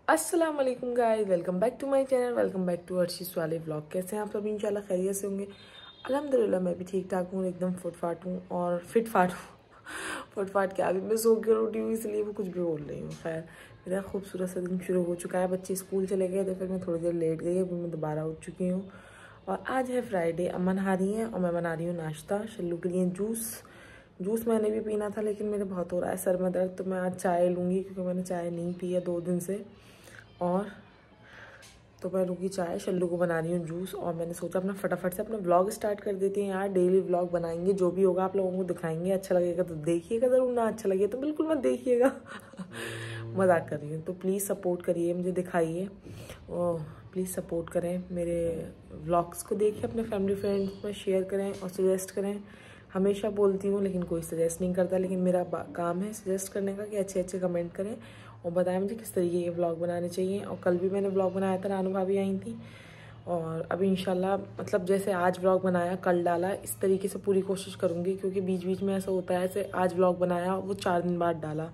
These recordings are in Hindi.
अस्सलाम वालेकुम guys, welcome back to my channel, welcome back to अर्शीस वाले व्लॉग। कैसे हैं आप सभी? इंशाल्लाह खैरियत से होंगे। अल्हम्दुलिल्लाह मैं भी ठीक ठाक हूँ, एकदम फुटफाट हूँ और फिट फाट हूँ। फुटफाट क्या, अभी मैं सो के उठी हूँ इसलिए वो कुछ भी बोल रही हूँ। खैर, मेरा खूबसूरत सा दिन शुरू हो चुका है। बच्चे स्कूल चले गए थे, फिर मैं थोड़ी देर लेट गई, अभी मैं दोबारा उठ चुकी हूँ। और आज है फ्राइडे, अम्मा नहा रही हैं और मैं बना रही हूँ नाश्ता। शल्लू के लिए जूस मैंने भी पीना था, लेकिन मेरे बहुत हो रहा है सर में दर्द, तो मैं आज चाय लूँगी क्योंकि मैंने चाय नहीं पी है 2 दिन से। और तो मैं लूँगी चाय, शल्लू को बना रही हूँ जूस। और मैंने सोचा अपना फटाफट से अपना व्लॉग स्टार्ट कर देते हैं यार। डेली व्लॉग बनाएंगे, जो भी होगा आप लोगों को दिखाएंगे। अच्छा लगेगा तो देखिएगा ज़रूर, ना अच्छा लगे तो बिल्कुल मत देखिएगा। मजाक कर रही हूँ। तो प्लीज़ सपोर्ट करिए, मुझे दिखाइए और प्लीज़ सपोर्ट करें। मेरे व्लॉग्स को देखिए, अपने फैमिली फ्रेंड्स में शेयर करें और सजेस्ट करें। हमेशा बोलती हूँ लेकिन कोई सजेस्ट नहीं करता, लेकिन मेरा काम है सजेस्ट करने का कि अच्छे अच्छे कमेंट करें और बताएं मुझे किस तरीके के व्लॉग बनाने चाहिए। और कल भी मैंने व्लॉग बनाया था, रानू भाभी आई थी। और अभी इंशाल्लाह मतलब जैसे आज व्लॉग बनाया कल डाला, इस तरीके से पूरी कोशिश करूँगी, क्योंकि बीच बीच में ऐसा होता है ऐसे आज व्लॉग बनाया वो 4 दिन बाद डाला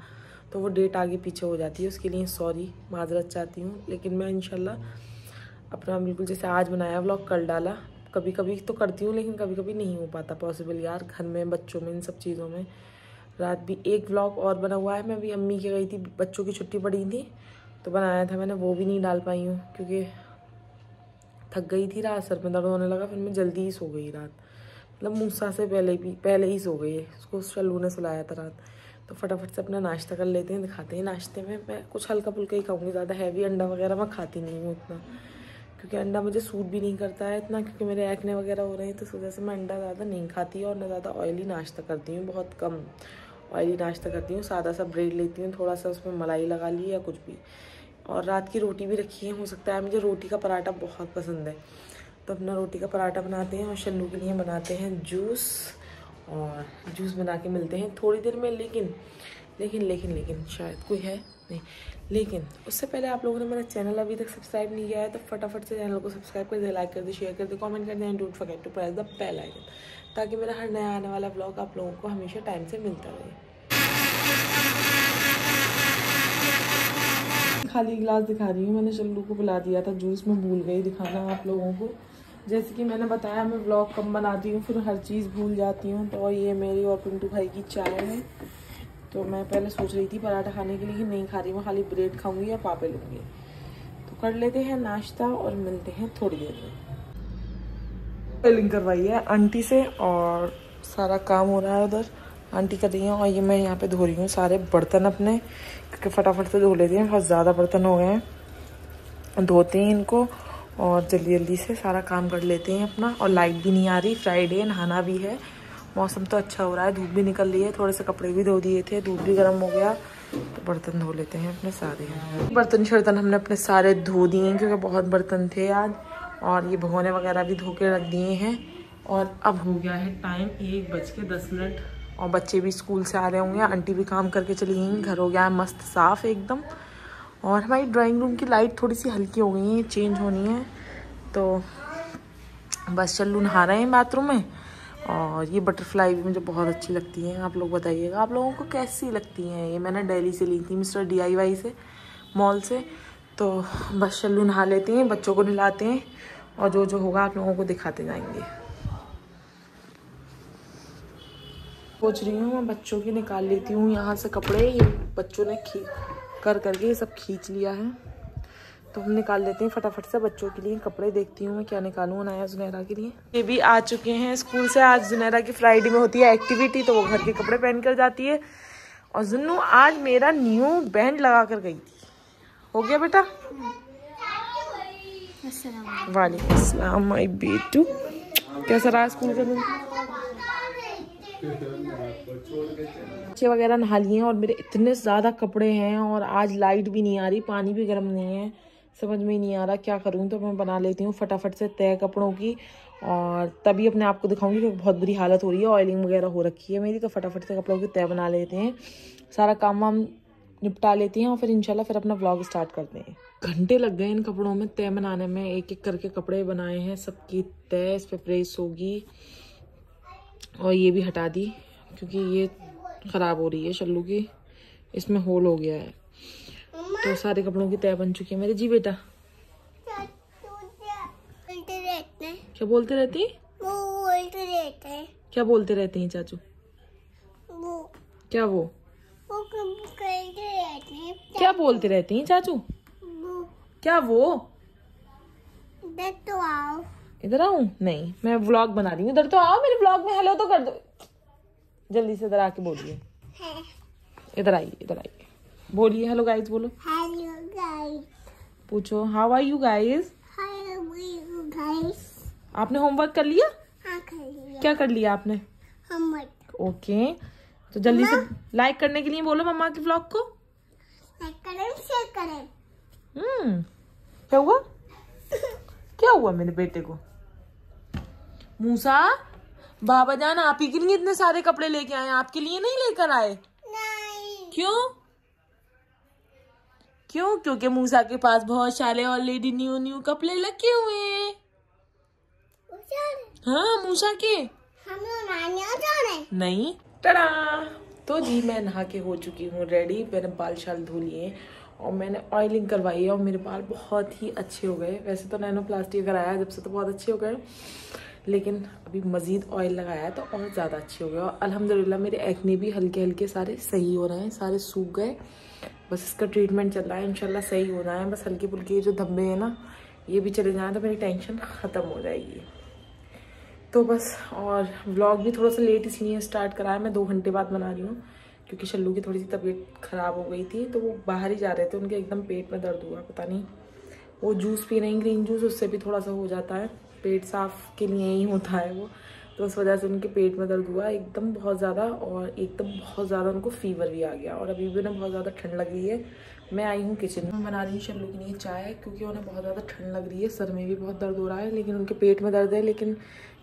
तो वो डेट आगे पीछे हो जाती है। उसके लिए सॉरी, माजरत चाहती हूँ। लेकिन मैं इंशाल्लाह अपना बिल्कुल जैसे आज बनाया व्लॉग कल डाला। कभी कभी तो करती हूँ लेकिन कभी कभी नहीं हो पाता पॉसिबल यार, घर में बच्चों में इन सब चीज़ों में। रात भी एक व्लॉग और बना हुआ है, मैं भी अम्मी के गई थी, बच्चों की छुट्टी पड़ी थी तो बनाया था मैंने, वो भी नहीं डाल पाई हूँ क्योंकि थक गई थी रात, सर में दर्द होने लगा। फिर मैं जल्दी ही सो गई रात, मतलब मूसा से पहले ही सो गई। उसको शल्लू ने सुलाया था रात। तो फटाफट से अपना नाश्ता कर लेते हैं, दिखाते हैं। नाश्ते में मैं कुछ हल्का फुल्का ही खाऊंगी, ज़्यादा हैवी अंडा वगैरह मैं खाती नहीं हूँ उतना, क्योंकि अंडा मुझे सूट भी नहीं करता है इतना, क्योंकि मेरे एक्ने वगैरह हो रहे हैं। तो इस वजह से मैं अंडा ज़्यादा नहीं खाती और ना ज़्यादा ऑयली नाश्ता करती हूँ, बहुत कम ऑयली नाश्ता करती हूँ। सादा सा ब्रेड लेती हूँ, थोड़ा सा उसमें मलाई लगा ली या कुछ भी। और रात की रोटी भी रखी है, हो सकता है मुझे रोटी का पराठा बहुत पसंद है, तो अपना रोटी का पराठा बनाते हैं और शल्लू के लिए बनाते हैं जूस। और जूस बना के मिलते हैं थोड़ी देर में। लेकिन शायद कोई है नहीं। लेकिन उससे पहले आप लोगों ने मेरा चैनल अभी तक सब्सक्राइब नहीं किया है तो फटाफट से चैनल को सब्सक्राइब कर दे, लाइक कर दे, शेयर कर दे, कमेंट कर दे and don't forget to press the bell icon, ताकि मेरा हर नया आने वाला ब्लॉग आप लोगों को हमेशा टाइम से मिलता रहे। खाली गिलास दिखा रही हूँ, मैंने शल्लू को पिला दिया था जूस, में भूल गई दिखाना आप लोगों को। जैसे कि मैंने बताया मैं व्लॉग कम बनाती हूँ, फिर हर चीज़ भूल जाती हूँ। तो ये मेरी और पिंटू भाई की चाय है। तो मैं पहले सोच रही थी पराठा खाने के लिए, लेकिन नहीं खा रही, मैं खाली ब्रेड खाऊंगी या पापे लूँगी। तो कर लेते हैं नाश्ता और मिलते हैं थोड़ी देर में। फिलिंग करवाई है आंटी से और सारा काम हो रहा है उधर, आंटी कर रही हैं। और ये मैं यहाँ पे धो रही हूँ सारे बर्तन अपने, क्योंकि फटाफट से धो लेते हैं, बहुत ज़्यादा बर्तन हो गए हैं। धोते हैं इनको और जल्दी जल्दी से सारा काम कर लेते हैं अपना। और लाइट भी नहीं आ रही, फ्राइडे, नहाना भी है, मौसम तो अच्छा हो रहा है, धूप भी निकल रही है। थोड़े से कपड़े भी धो दिए थे, दूध भी गर्म हो गया, तो बर्तन धो लेते हैं अपने सारे। बर्तन शर्तन हमने अपने सारे धो दिए हैं क्योंकि बहुत बर्तन थे आज। और ये भगोने वगैरह भी धो के रख दिए हैं। और अब हो गया है टाइम 1:10 और बच्चे भी स्कूल से आ रहे होंगे, आंटी भी काम करके चली गई, घर हो गया है मस्त साफ एकदम। और हमारी ड्राइंग रूम की लाइट थोड़ी सी हल्की हो गई है, चेंज होनी है। तो बस शल्लू नहा रहे हैं बाथरूम में। और ये बटरफ्लाई भी मुझे बहुत अच्छी लगती हैं, आप लोग बताइएगा आप लोगों को कैसी लगती हैं। ये मैंने दिल्ली से ली थी, मिस्टर DIY से, मॉल से। तो बस शल्लू नहा लेते हैं, बच्चों को नहलाते हैं और जो जो होगा आप लोगों को दिखाते जाएंगे। सोच रही हूँ मैं बच्चों की निकाल लेती हूँ यहाँ से कपड़े, ये बच्चों ने करके ये सब खींच लिया है, तो हम निकाल लेते हैं फटाफट से बच्चों के लिए कपड़े। देखती हूँ मैं क्या निकालूँ अनाया जुनैरा के लिए। ये भी आ चुके हैं स्कूल से, आज जुनैरा की फ्राइडे में होती है एक्टिविटी, तो वो घर के कपड़े पहन कर जाती है। और जुन्नू आज मेरा न्यू बैंड लगा कर गई थी। हो गया बेटा? वालेकुम अस्सलाम माय बेटू। कैसा रहा स्कूल का दिन? बच्चे वगैरह नहा लिए और मेरे इतने ज़्यादा कपड़े हैं और आज लाइट भी नहीं आ रही, पानी भी गर्म नहीं है, समझ में ही नहीं आ रहा क्या करूं। तो मैं बना लेती हूँ फटाफट से तय कपड़ों की और तभी अपने आप को दिखाऊंगी, क्योंकि बहुत बुरी हालत हो रही है, ऑयलिंग वगैरह हो रखी है मेरी। तो फटाफट से कपड़ों की तय बना लेते हैं, सारा काम वाम निपटा लेती हैं और फिर इंशाल्लाह फिर अपना व्लॉग स्टार्ट करते हैं। घंटे लग गए इन कपड़ों में तय बनाने में, एक एक करके कपड़े बनाए हैं, सबकी तय इस पर प्रेस होगी। और ये भी हटा दी क्योंकि ये ख़राब हो रही है शल्लू की, इसमें होल हो गया है। तो सारे कपड़ों की तय बन चुकी है मेरे। जी बेटा क्या बोलते रहती? क्या बोलते रहते हैं चाचू? क्या वो क्या बोलते रहती हैं चाचू? क्या वो? तो आओ। इधर आऊं? नहीं, मैं व्लॉग बना रही हूँ। इधर तो आओ, मेरे व्लॉग में हेलो तो कर दो जल्दी से। इधर आके बोलिए। इधर आइए, इधर आइए, बोलिए हेलो गाइस। बोलो हेलो गाइस। पूछो how are you guys. How are you guys. आपने होमवर्क कर लिया? हाँ कर लिया। क्या कर लिया आपने? होमवर्क। ओके, तो जल्दी से लाइक करने के लिए बोलो मम्मा के व्लॉग को। लाइक करें, शेयर करें। क्या हुआ? क्या हुआ मेरे बेटे को? मूसा, बाबा जान आप ही के लिए इतने सारे कपड़े लेके आए, आपके लिए नहीं लेकर आए? नहीं। क्यों? क्यों? क्योंकि मूसा के पास बहुत सारे ऑलरेडी न्यू न्यू कपड़े लगे हुए हैं। हाँ मूसा के। हम लोग नानी जा रहे। नहीं। टड़ा। तो जी मैं नहा के हो चुकी हूँ रेडी। मैंने बाल शाल धो लिए और मैंने ऑयलिंग करवाई है और मेरे बाल बहुत ही अच्छे हो गए। वैसे तो नैनोप्लास्टी कराया जब से तो बहुत अच्छे हो गए, लेकिन अभी मज़ीद ऑयल लगाया है तो और ज़्यादा अच्छे हो गए। और अल्हम्दुलिल्लाह मेरे एक्ने भी हल्के हल्के सारे सही हो रहे हैं, सारे सूख गए। बस इसका ट्रीटमेंट चल रहा है, इंशाल्लाह सही हो रहा है। बस हल्के फुल्के जो धब्बे हैं ना ये भी चले जाएँ तो मेरी टेंशन ख़त्म हो जाएगी। तो बस, और व्लॉग भी थोड़ा सा लेट इसलिए स्टार्ट करा है, मैं 2 घंटे बाद बना रही हूँ क्योंकि शल्लू की थोड़ी सी तबीयत ख़राब हो गई थी तो वो बाहर ही जा रहे थे, उनके एकदम पेट में दर्द हुआ, पता नहीं वो जूस पी रही ग्रीन जूस, उससे भी थोड़ा सा हो जाता है, पेट साफ के लिए ही होता है वो, तो उस वजह से उनके पेट में दर्द हुआ एकदम बहुत ज़्यादा, और एकदम बहुत ज़्यादा उनको फीवर भी आ गया। और अभी भी उन्हें बहुत ज़्यादा ठंड लग रही है। मैं आई हूँ किचन में, बना रही हूँ शल्लू के लिए चाय क्योंकि उन्हें बहुत ज़्यादा ठंड लग रही है, सर में भी बहुत दर्द हो रहा है, लेकिन उनके पेट में दर्द है, लेकिन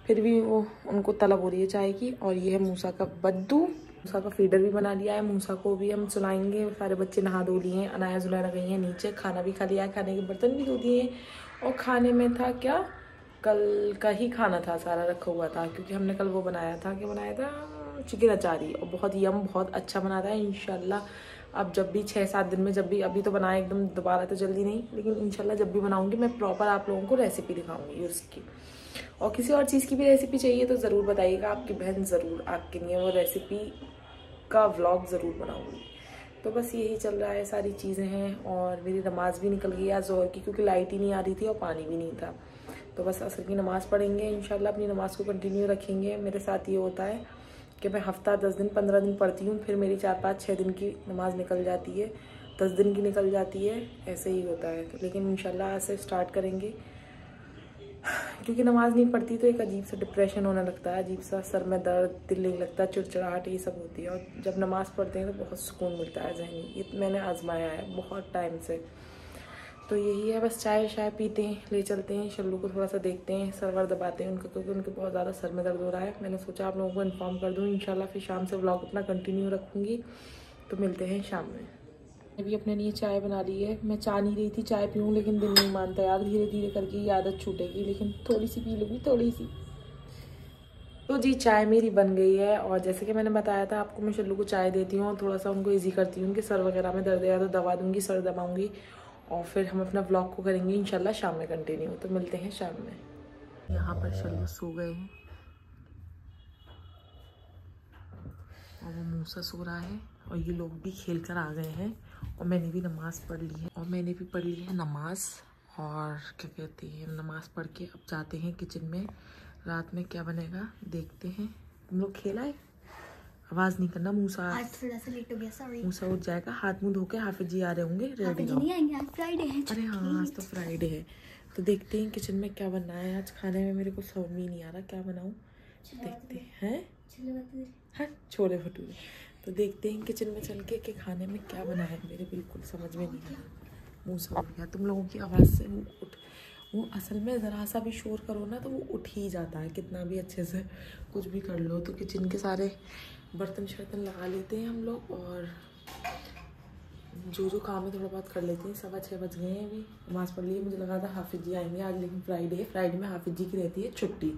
फिर भी वो उनको तलब हो रही है चाय की। और ये है मूसा का बद्दू, मूसा का फीडर भी बना लिया है, मूसा को भी हम सुलाएंगे। सारे बच्चे नहा धो लिए हैं, अनाया जुलाना गई हैं नीचे, खाना भी खा लिया है, खाने के बर्तन भी धो दिए हैं। और खाने में था क्या, कल का ही खाना था, सारा रखा हुआ था क्योंकि हमने कल वो बनाया था, क्या बनाया था, चिकन अचारी, और बहुत यम बहुत अच्छा बनाता है। इंशाल्लाह अब जब भी 6-7 दिन में जब भी, अभी तो बनाए एकदम दोबारा तो जल्दी नहीं, लेकिन इंशाल्लाह जब भी बनाऊंगी मैं प्रॉपर आप लोगों को रेसिपी दिखाऊंगी उसकी। और किसी और चीज़ की भी रेसिपी चाहिए तो ज़रूर बताइएगा, आपकी बहन ज़रूर आपके लिए वो रेसिपी का व्लॉग ज़रूर बनाऊंगी। तो बस यही चल रहा है, सारी चीज़ें हैं। और मेरी नमाज़ भी निकल गई आज ज़ोहर की क्योंकि लाइट ही नहीं आ रही थी और पानी भी नहीं था, तो बस असर की नमाज़ पढ़ेंगे इंशाल्लाह, अपनी नमाज़ को कंटिन्यू रखेंगे। मेरे साथ ये होता है कि मैं हफ्ता 10 दिन 15 दिन पढ़ती हूँ, फिर मेरी 4-5-6 दिन की नमाज़ निकल जाती है, 10 दिन की निकल जाती है, ऐसे ही होता है। तो लेकिन इंशाल्लाह ऐसे स्टार्ट करेंगे क्योंकि नमाज नहीं पढ़ती तो एक अजीब सा डिप्रेशन होने लगता है, अजीब सा सर में दर्द, दिल नहीं लगता, चिड़चिड़ाहट, ये सब होती है। और जब नमाज़ पढ़ते हैं तो बहुत सुकून मिलता है जहनी, ये मैंने आजमाया है बहुत टाइम से। तो यही है, बस चाय शाय पीते हैं, ले चलते हैं शल्लू को, थोड़ा सा देखते हैं, सरवर दबाते हैं उनका क्योंकि उनके बहुत ज़्यादा सर में दर्द हो रहा है। मैंने सोचा आप लोगों को इन्फॉर्म कर दूँ, इंशाल्लाह फिर शाम से व्लॉग अपना कंटिन्यू रखूँगी। तो मिलते हैं शाम में। अभी अपने लिए चाय बना ली है, मैं चाह नहीं रही थी चाय पीऊँ लेकिन दिल नहीं मानता यार, धीरे धीरे करके ये आदत छूटेगी, लेकिन थोड़ी सी पी लूँगी, थोड़ी सी। तो जी चाय मेरी बन गई है, और जैसे कि मैंने बताया था आपको, मैं शल्लू को चाय देती हूँ और थोड़ा सा उनको ईजी करती हूँ कि सर वगैरह में दर्द है तो दवा दूँगी, सर दबाऊँगी, और फिर हम अपना व्लॉग को करेंगे इंशाल्लाह शाम में कंटिन्यू। तो मिलते हैं शाम में। यहाँ पर शल्लू सो गए हैं और वो मूसा सो रहा है, और ये लोग भी खेल कर आ गए हैं, और मैंने भी नमाज़ पढ़ ली है, और मैंने भी पढ़ ली है नमाज़। और क्या कहते हैं, नमाज़ पढ़ के अब जाते हैं किचन में, रात में क्या बनेगा देखते हैं। तुम लोग खेला है, आवाज़ नहीं करना, मूसा आज थोड़ा सा लेट हो गया, सॉरी। मूसा उठ जाएगा, हाथ मुंह धो के हाफिज जी आ रहे होंगे, रेडी हो। नहीं आएंगे, आज फ्राइडे है। अरे हाँ आज तो फ्राइडे है, तो देखते हैं किचन में क्या बनना है आज खाने में। मेरे को समझ में नहीं आ रहा क्या बनाऊँ, देखते हैं। हाँ छोले भटूरे, तो देखते हैं किचन में चल के कि खाने में क्या बना है, मेरे बिल्कुल समझ में नहीं आ रहा। मुँह से उठ गया, तुम लोगों की आवाज़ से वो असल में ज़रा सा भी शोर करो ना तो वो उठ ही जाता है, कितना भी अच्छे से कुछ भी कर लो। तो किचन के सारे बर्तन शर्तन लगा लेते हैं हम लोग, और जो काम है थोड़ा बहुत कर लेते हैं। 6:15 बज गए हैं, अभी नमाज़ पढ़ ली। मुझे लगा था हाफिज जी आएंगे आज, लेकिन फ्राइडे में हाफिज जी की रहती है छुट्टी।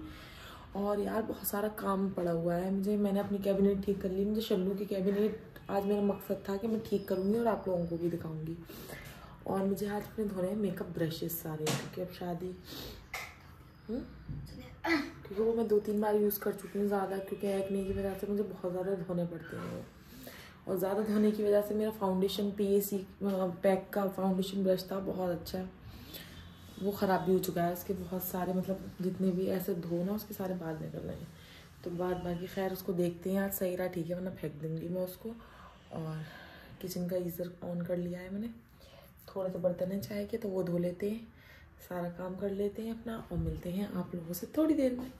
और यार बहुत सारा काम पड़ा हुआ है मुझे, मैंने अपनी कैबिनेट ठीक कर ली, मुझे शल्लू की कैबिनेट आज मेरा मकसद था कि मैं ठीक करूँगी और आप लोगों को भी दिखाऊंगी। और मुझे आज अपने धोने हैं मेकअप ब्रशेस सारे, क्योंकि अब शादी क्योंकि वो मैं 2-3 बार यूज़ कर चुकी हूँ ज़्यादा, क्योंकि एक्ने की वजह से मुझे बहुत ज़्यादा धोने पड़ते हैं। और ज़्यादा धोने की वजह से मेरा फाउंडेशन PAC पैक का फाउंडेशन ब्रश था, बहुत अच्छा है, वो ख़राब भी हो चुका है। उसके बहुत सारे मतलब जितने भी ऐसे धो ना उसके सारे बाल निकल रहे हैं, तो बाकी खैर उसको देखते हैं आज सही रहा ठीक है, वरना फेंक दूँगी मैं उसको। और किचन का गीज़र ऑन कर लिया है मैंने, थोड़े से बर्तन हैं चाय के तो वो धो लेते हैं, सारा काम कर लेते हैं अपना और मिलते हैं आप लोगों से थोड़ी देर में।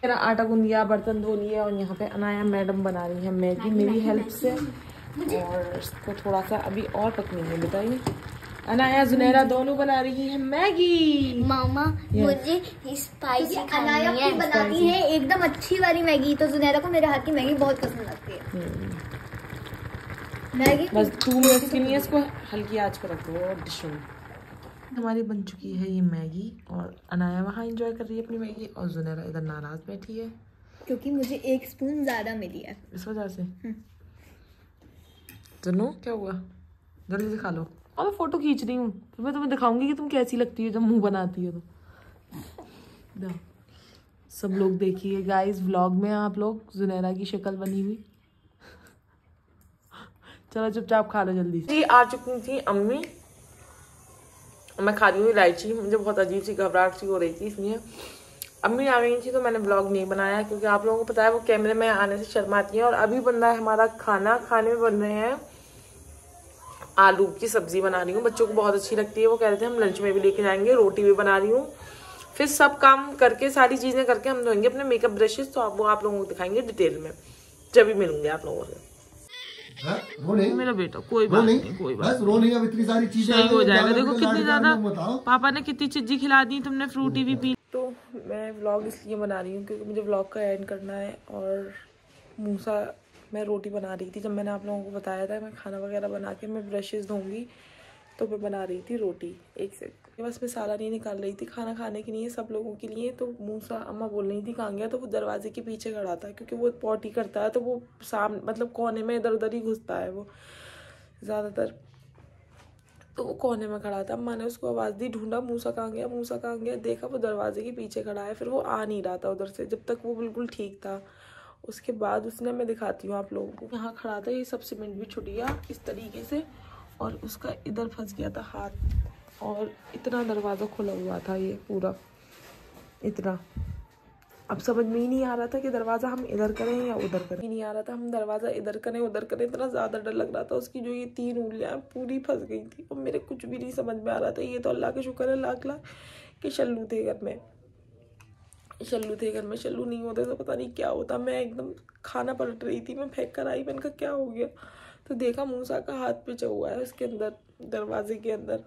मेरा आटा गूंद लिया, बर्तन धो लिए और यहाँ पे अनाया मैडम बना रही है मैगी मेरी हेल्प से, और इसको थोड़ा सा अभी और पकनी है। बताइए अनाया जुनैरा दोनों बना रही है मैगी। मामा मुझे स्पाइसी अनाया खुद बनाती है एकदम अच्छी वाली मैगी, तो जुनैरा को मेरे हाथ की मैगी बहुत पसंद आती है। मैगी बस 2 मिनट्स के लिए इसको हल्की आंच पर रखो और डिश में। हमारी बन चुकी है ये मैगी और अनाया वहाँ एंजॉय कर रही है अपनी मैगी और जुनैरा इधर नाराज बैठी है क्योंकि मुझे 1 स्पून ज्यादा मिली है इस वजह से। सुनो क्या हुआ, जल्दी से खा लो। और मैं फोटो खींच रही हूँ, फिर मैं तुम्हें दिखाऊंगी कि तुम कैसी लगती हो जब मुंह बनाती हो तो। सब लोग देखिए गाइस व्लॉग में आप लोग जुनैरा की शक्ल बनी हुई। चलो चुपचाप खा लो जल्दी से। आ चुकी थी अम्मी, मैं खा रही हूँ इलायची। मुझे बहुत अजीब सी घबराहट सी हो रही थी, इसलिए अम्मी आ गई थी तो मैंने व्लॉग नहीं बनाया, क्योंकि आप लोगों को पता है वो कैमरे में आने से शर्माती हैं। और अभी बन रहा है हमारा खाना, खाने में बन रहे हैं आलू की सब्जी बना रही हूँ, बच्चों को बहुत अच्छी लगती है, वो कह रहे थे हम लंच में भी लेके जाएंगे। रोटी भी बना रही हूँ, फिर सब काम करके सारी चीजें करके हम धोएंगे अपने मेकअप ब्रशेस, तो वो आप लोगों को दिखाएंगे डिटेल में जब भी मिलूंगे आप लोगों से। मेरा बेटा कोई बात नहीं, कोई बात नहीं, अब इतनी सारी चीजें सही हो जाएगा। देखो कितनी ज्यादा पापा ने कितनी चीज़ी खिला दी, तुमने फ्रूटी भी पी। तो मैं व्लॉग इसलिए बना रही हूँ क्योंकि मुझे व्लॉग का एंड करना है। और मूसा मैं रोटी बना रही थी, जब मैंने आप लोगों को बताया था मैं खाना वगैरह बना के मैं ब्रशेस धोऊंगी, तो मैं बना रही थी रोटी। एक से बस मैं सारा नहीं निकाल रही थी, खाना खाने के लिए सब लोगों के लिए। तो मूसा अम्मा बोल रही थी कहाँ गया, तो वो दरवाजे के पीछे खड़ा था, क्योंकि वो पॉटी करता है तो वो सामने मतलब कोने में इधर उधर ही घुसता है वो ज़्यादातर, तो वो कोने में खड़ा था। अम्मा ने उसको आवाज़ दी, ढूंढा मूसा कहाँ गया, मूसा कहाँ गया, देखा वो दरवाजे के पीछे खड़ा है, फिर वो आ नहीं रहा था उधर से जब तक वो बिल्कुल ठीक था। उसके बाद उसने, मैं दिखाती हूँ आप लोगों को, यहाँ खड़ा था, ये सब सीमेंट भी छुट गया इस तरीके से, और उसका इधर फंस गया था हाथ, और इतना दरवाज़ा खुला हुआ था ये पूरा इतना। अब समझ में ही नहीं आ रहा था कि दरवाज़ा हम इधर करें या उधर करें, नहीं आ रहा था हम दरवाज़ा इधर करें उधर करें, इतना ज़्यादा डर लग रहा था। उसकी जो ये 3 उंगलियां पूरी फंस गई थी और मेरे कुछ भी नहीं समझ में आ रहा था। ये तो अल्लाह के शुक्र है लाख लाख कि शल्लू थे घर में, शल्लू थे घर में। शल्लू नहीं होते तो पता नहीं क्या होता। मैं एकदम खाना पलट रही थी, मैं फेंक कर आई, मैंने कहा क्या हो गया, तो देखा मूसा का हाथ पिचा हुआ है उसके अंदर, दरवाजे के अंदर।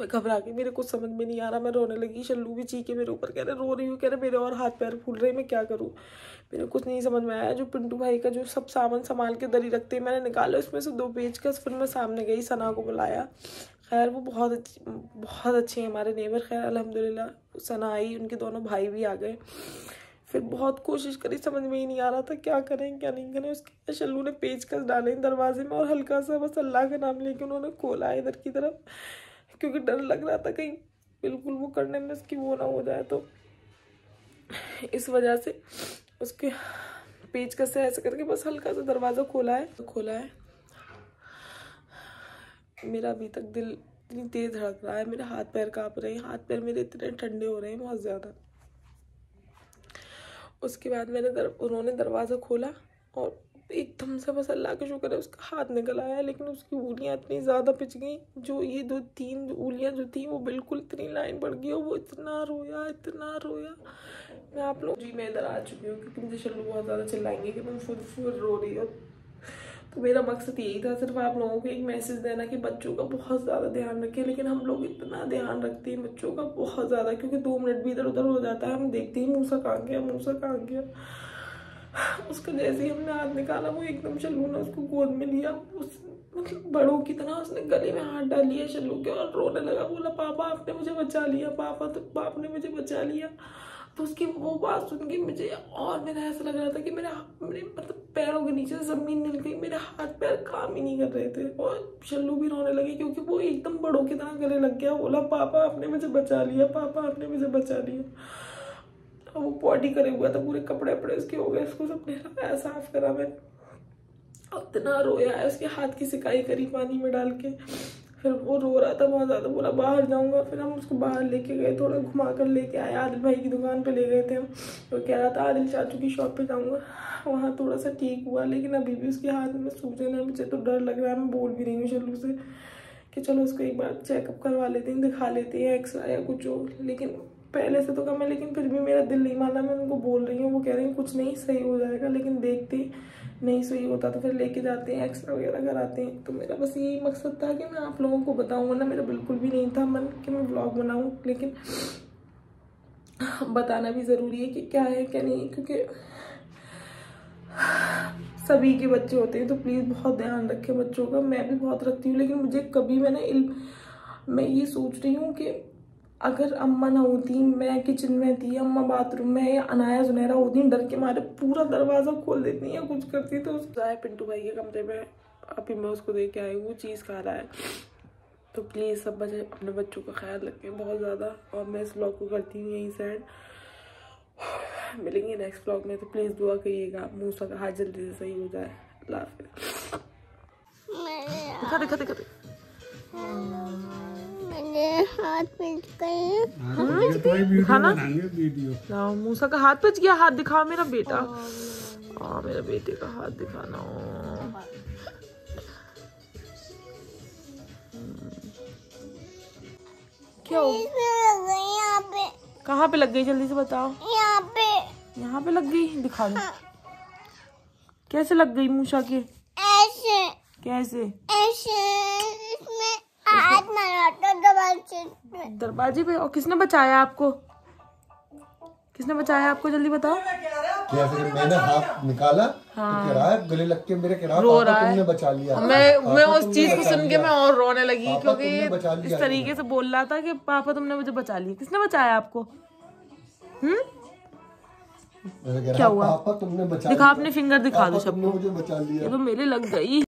मैं घबरा गई, मेरे कुछ समझ में नहीं आ रहा, मैं रोने लगी। शल्लू भी चीखे मेरे ऊपर, कह रहे रो रही हूँ, कह रहे मेरे और हाथ पैर फूल रहे, मैं क्या करूँ। मेरे कुछ नहीं समझ में आया। जो पिंटू भाई का जो सब सामान संभाल के दरी रखते हैं, मैंने निकाला उसमें से 2 पेचकस, फिर मैं सामने गई, सना को बुलाया। खैर वो बहुत अच्छे हैं हमारे नेबर। खैर अल्हम्दुलिल्लाह सना आई, उनके दोनों भाई भी आ गए। फिर बहुत कोशिश करी, समझ में ही नहीं आ रहा था क्या करें क्या नहीं करें। उसके शल्लू ने पेचकस डाले दरवाजे में और हल्का सा बस अल्लाह का नाम लेके उन्होंने खोला इधर की तरफ, क्योंकि डर लग रहा था कहीं बिल्कुल वो करने में उसकी वो ना हो जाए। तो इस वजह से उसके पेचकस से ऐसे करके बस हल्का सा दरवाज़ा खोला है। मेरा अभी तक दिल इतनी तेज धड़क रहा है, मेरे हाथ पैर काँप रहे हैं, हाथ पैर मेरे इतने ठंडे हो रहे हैं बहुत ज़्यादा। उसके बाद उन्होंने दरवाज़ा खोला और एकदम से बस अल्लाह का शुक्र है उसका हाथ निकल आया, लेकिन उसकी उंगलियां इतनी ज़्यादा पिच गई, जो ये 2-3 उंगलियां जो थी वो बिल्कुल इतनी लाइन बढ़ गई और वो इतना रोया। मैं आप लोग जी मैं इधर आ चुकी हूँ क्योंकि मुझे शल्लू बहुत ज़्यादा चिल्लाएंगे कि तुम फुर रो रही हो। तो मेरा मकसद यही था सिर्फ आप लोगों को एक मैसेज देना कि बच्चों का बहुत ज़्यादा ध्यान रखें। लेकिन हम लोग इतना ध्यान रखते हैं बच्चों का बहुत ज़्यादा, क्योंकि 2 मिनट भी इधर उधर हो जाता है, हम देखते ही मूसा कहाँ गया। उसका जैसे ही हमने हाथ निकाला वो एकदम शल्लू ने उसको गोद में लिया, मतलब बड़ों की तरह उसने गले में हाथ डाल लिया शल्लू के और रोने लगा, बोला पापा आपने मुझे बचा लिया, पापा तो बाप ने मुझे बचा लिया। तो उसकी वो बात सुन के मुझे और मेरा ऐसा लग रहा था कि मेरे मतलब पैरों के नीचे से जमीन निकल गई, मेरे हाथ पैर काम ही नहीं कर रहे थे। और शल्लू भी रोने लगे क्योंकि वो एकदम बड़ों की तरह गले लग गया, बोला पापा आपने मुझे बचा लिया, पापा आपने मुझे बचा लिया। और वो पॉटी करे हुआ था, पूरे कपड़े वपड़े उसके हो गए, उसको सब नहलाया, साफ करा मैंने, इतना रोया है, उसके हाथ की सिकाई करी पानी में डाल के। फिर वो रो रहा था बहुत ज़्यादा, बोला बाहर जाऊंगा। फिर हम उसको बाहर लेके गए, थोड़ा घुमा कर लेके आए, आदिल भाई की दुकान पे ले गए थे हम। तो कह रहा था आदिल चाचू की शॉप पे जाऊंगा, वहाँ थोड़ा सा ठीक हुआ, लेकिन अभी भी उसके हाथ में सूजन है। मुझे तो डर लग रहा है, मैं बोल भी रही हूँ शल्लू से कि चलो उसको एक बार चेकअप करवा लेते हैं, दिखा लेते हैं, एक्सरे या कुछ हो। लेकिन पहले से तो कम है, लेकिन फिर भी मेरा दिल नहीं माना। मैं उनको बोल रही हूँ, वो कह रहे हैं कुछ नहीं, सही हो जाएगा। लेकिन देखते नहीं सही होता तो फिर लेके जाते हैं, एक्सरे वगैरह कराते हैं। तो मेरा बस यही मकसद था कि मैं आप लोगों को बताऊँ, वरना मेरा बिल्कुल भी नहीं था मन कि मैं व्लॉग बनाऊँ। लेकिन बताना भी ज़रूरी है कि क्या है क्या नहीं, क्योंकि सभी के बच्चे होते हैं, तो प्लीज़ बहुत ध्यान रखें बच्चों का। मैं भी बहुत रखती हूँ, लेकिन मुझे कभी मैं ये सोच रही हूँ कि अगर अम्मा ना होती, मैं किचन में थी, अम्मा बाथरूम में, या अनाया सुनहरा होती, डर के मारे पूरा दरवाज़ा खोल देती या कुछ करती। तो जाए पिंटू भाई के कमरे में, अभी मैं उसको दे के आई, वो चीज़ खा रहा है। तो प्लीज़ सब बच्चे अपने बच्चों का ख्याल रखें बहुत ज़्यादा। और मैं इस व्लॉग को करती हूँ यहीं साइड, मिलेंगे नेक्स्ट व्लॉग में। तो प्लीज़ दुआ करिएगा मूसा का हाथ जल्दी से सही हो जाए। अल्लाह हाफ़िज़। दिखा दिखा दिखा हाथ पिंच गए, दिखाना ना, मूसा का हाथ पिंच गया। हाथ दिखा मेरा बेटा, मेरे बेटे का हाथ दिखाना। क्या हो यहाँ पे? कहाँ पे लग गई, जल्दी से बताओ। यहाँ पे लग गई, दिखा दो। कैसे लग गई मूसा के? ऐसे। कैसे? ऐसे इसमें हाथ मारा था दरवाजे पे। और किसने बचाया आपको? किसने बचाया आपको, जल्दी बताओ। कैसे? मैंने हाथ निकाला, हाँ। तो कह रहा है गले लग के मेरे, कह रहा रो रहा है, तुमने बचा लिया। मैं उस चीज को सुन के मैं और रोने लगी, क्योंकि इस तरीके से बोल रहा था कि पापा तुमने मुझे बचा लिया। किसने बचाया आपको? क्या हुआ? पापा तुमने बचा दिखा, अपने फिंगर दिखा दो सबको। मुझे बचा लिया। ये तो मेरे लग गई।